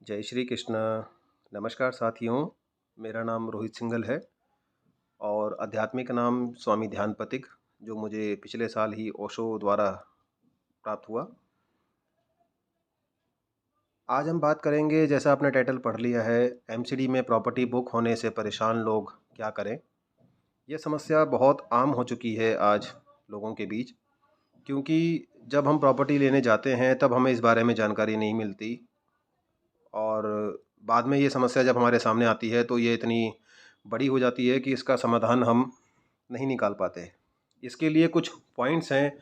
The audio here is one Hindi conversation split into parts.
जय श्री कृष्ण। नमस्कार साथियों, मेरा नाम रोहित सिंघल है और आध्यात्मिक नाम स्वामी ध्यानपतिक, जो मुझे पिछले साल ही ओशो द्वारा प्राप्त हुआ। आज हम बात करेंगे, जैसा आपने टाइटल पढ़ लिया है, एमसीडी में प्रॉपर्टी बुक होने से परेशान लोग क्या करें। यह समस्या बहुत आम हो चुकी है आज लोगों के बीच, क्योंकि जब हम प्रॉपर्टी लेने जाते हैं तब हमें इस बारे में जानकारी नहीं मिलती और बाद में ये समस्या जब हमारे सामने आती है तो ये इतनी बड़ी हो जाती है कि इसका समाधान हम नहीं निकाल पाते। इसके लिए कुछ पॉइंट्स हैं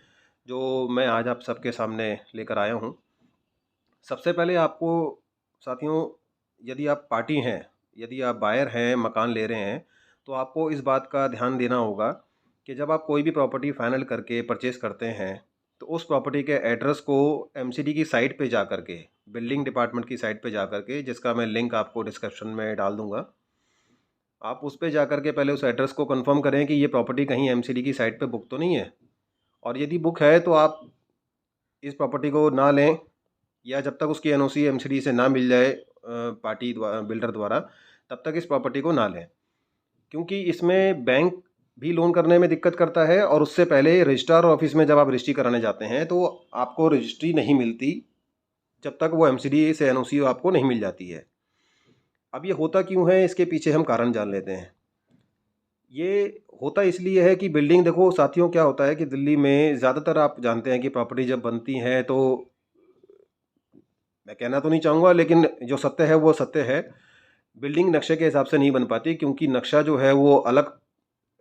जो मैं आज आप सबके सामने लेकर आया हूँ। सबसे पहले आपको साथियों, यदि आप पार्टी हैं, यदि आप बायर हैं, मकान ले रहे हैं, तो आपको इस बात का ध्यान देना होगा कि जब आप कोई भी प्रॉपर्टी फाइनल करके परचेज़ करते हैं तो उस प्रॉपर्टी के एड्रेस को एमसीडी की साइट पे जा कर के, बिल्डिंग डिपार्टमेंट की साइट पे जा कर के, जिसका मैं लिंक आपको डिस्क्रिप्शन में डाल दूंगा, आप उस पे जा कर के पहले उस एड्रेस को कंफर्म करें कि ये प्रॉपर्टी कहीं एमसीडी की साइट पे बुक तो नहीं है। और यदि बुक है तो आप इस प्रॉपर्टी को ना लें, या जब तक उसकी एनओसी एमसीडी से ना मिल जाए पार्टी द्वारा, बिल्डर द्वारा, तब तक इस प्रॉपर्टी को ना लें, क्योंकि इसमें बैंक भी लोन करने में दिक्कत करता है और उससे पहले रजिस्ट्रार ऑफिस में जब आप रजिस्ट्री कराने जाते हैं तो आपको रजिस्ट्री नहीं मिलती जब तक वो एमसीडी से एनओसी आपको नहीं मिल जाती है। अब ये होता क्यों है, इसके पीछे हम कारण जान लेते हैं। ये होता इसलिए है कि बिल्डिंग, देखो साथियों, क्या होता है कि दिल्ली में ज़्यादातर आप जानते हैं कि प्रॉपर्टी जब बनती है तो, मैं कहना तो नहीं चाहूँगा लेकिन जो सत्य है वो सत्य है, बिल्डिंग नक्शे के हिसाब से नहीं बन पाती, क्योंकि नक्शा जो है वो अलग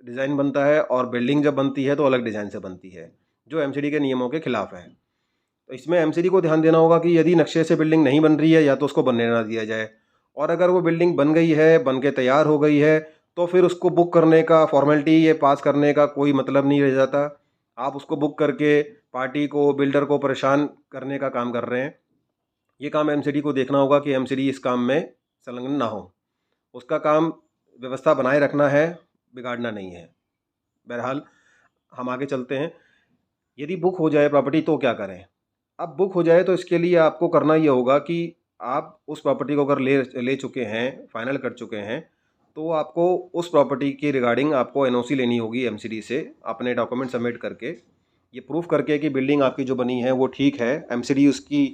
डिज़ाइन बनता है और बिल्डिंग जब बनती है तो अलग डिज़ाइन से बनती है, जो एमसीडी के नियमों के खिलाफ है। तो इसमें एमसीडी को ध्यान देना होगा कि यदि नक्शे से बिल्डिंग नहीं बन रही है या तो उसको बनने ना दिया जाए, और अगर वो बिल्डिंग बन गई है, बन के तैयार हो गई है, तो फिर उसको बुक करने का फॉर्मेलिटी, ये पास करने का कोई मतलब नहीं रह जाता। आप उसको बुक करके पार्टी को, बिल्डर को परेशान करने का काम कर रहे हैं। ये काम एमसीडी को देखना होगा कि एमसीडी इस काम में संलग्न ना हो। उसका काम व्यवस्था बनाए रखना है, बिगाड़ना नहीं है। बहरहाल हम आगे चलते हैं। यदि बुक हो जाए प्रॉपर्टी तो क्या करें। अब बुक हो जाए तो इसके लिए आपको करना ये होगा कि आप उस प्रॉपर्टी को अगर ले ले चुके हैं, फाइनल कर चुके हैं, तो आपको उस प्रॉपर्टी के रिगार्डिंग आपको एनओसी लेनी होगी एमसीडी से, अपने डॉक्यूमेंट सबमिट करके, ये प्रूफ करके कि बिल्डिंग आपकी जो बनी है वो ठीक है। एमसीडी उसकी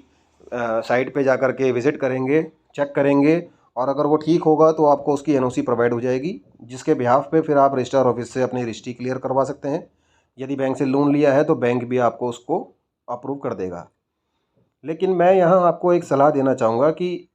साइट पे जा कर के विज़िट करेंगे, चेक करेंगे, और अगर वो ठीक होगा तो आपको उसकी एनओसी प्रोवाइड हो जाएगी, जिसके बिहाफ पे फिर आप रजिस्ट्रार ऑफिस से अपनी रजिस्ट्री क्लियर करवा सकते हैं। यदि बैंक से लोन लिया है तो बैंक भी आपको उसको अप्रूव कर देगा। लेकिन मैं यहाँ आपको एक सलाह देना चाहूँगा कि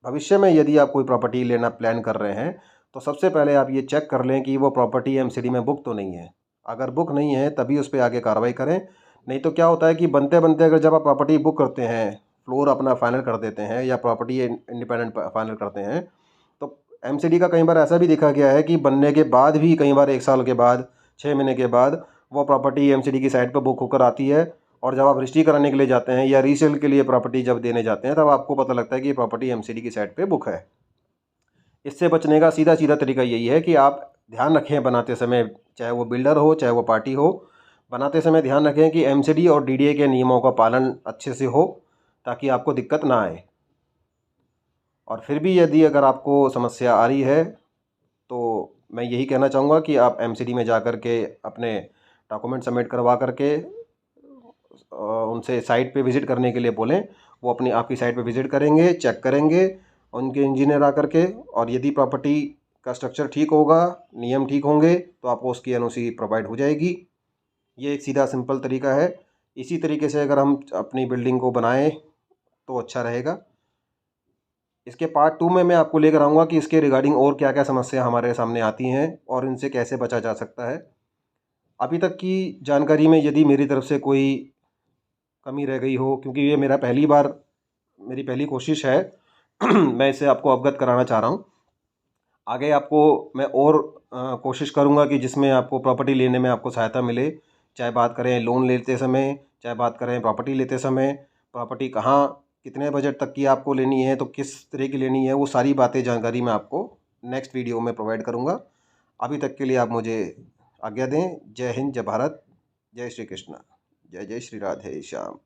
भविष्य में यदि आप कोई प्रॉपर्टी लेना प्लान कर रहे हैं तो सबसे पहले आप ये चेक कर लें कि वो प्रॉपर्टी एमसीडी में बुक तो नहीं है। अगर बुक नहीं है तभी उस पर आगे कार्रवाई करें। नहीं तो क्या होता है कि बनते बनते अगर जब आप प्रॉपर्टी बुक करते हैं, फ्लोर अपना फाइनल कर देते हैं या प्रॉपर्टी इंडिपेंडेंट फाइनल करते हैं, तो एमसीडी का कई बार ऐसा भी देखा गया है कि बनने के बाद भी, कई बार 1 साल के बाद, 6 महीने के बाद, वो प्रॉपर्टी एमसीडी की साइट पर बुक होकर आती है, और जब आप रजिस्ट्री कराने के लिए जाते हैं या रीसेल के लिए प्रॉपर्टी जब देने जाते हैं तब आपको पता लगता है कि ये प्रॉपर्टी एमसीडी की साइट पे बुक है। इससे बचने का सीधा सीधा तरीका यही है कि आप ध्यान रखें बनाते समय, चाहे वो बिल्डर हो चाहे वो पार्टी हो, बनाते समय ध्यान रखें कि एमसीडी और डीडीए के नियमों का पालन अच्छे से हो, ताकि आपको दिक्कत ना आए। और फिर भी यदि अगर आपको समस्या आ रही है तो मैं यही कहना चाहूँगा कि आप एमसीडी में जा कर के अपने डॉक्यूमेंट सबमिट करवा करके उनसे साइट पे विज़िट करने के लिए बोलें। वो अपनी आपकी साइट पे विज़िट करेंगे, चेक करेंगे उनके इंजीनियर आकर के, और यदि प्रॉपर्टी का स्ट्रक्चर ठीक होगा, नियम ठीक होंगे, तो आपको उसकी एनओसी प्रोवाइड हो जाएगी। ये एक सीधा सिंपल तरीका है। इसी तरीके से अगर हम अपनी बिल्डिंग को बनाएं तो अच्छा रहेगा। इसके पार्ट 2 में मैं आपको लेकर आऊँगा कि इसके रिगार्डिंग और क्या क्या समस्या हमारे सामने आती हैं और इनसे कैसे बचा जा सकता है। अभी तक की जानकारी में यदि मेरी तरफ से कोई कमी रह गई हो, क्योंकि ये मेरी पहली कोशिश है मैं इसे आपको अवगत कराना चाह रहा हूँ। आगे आपको मैं और कोशिश करूँगा कि जिसमें आपको प्रॉपर्टी लेने में आपको सहायता मिले, चाहे बात करें लोन लेते समय, चाहे बात करें प्रॉपर्टी लेते समय, प्रॉपर्टी कहाँ, कितने बजट तक की आपको लेनी है, तो किस तरह की लेनी है, वो सारी बातें, जानकारी मैं आपको नेक्स्ट वीडियो में प्रोवाइड करूँगा। अभी तक के लिए आप मुझे आज्ञा दें। जय हिंद, जय भारत, जय श्री कृष्ण, जय जय श्री राधे श्याम।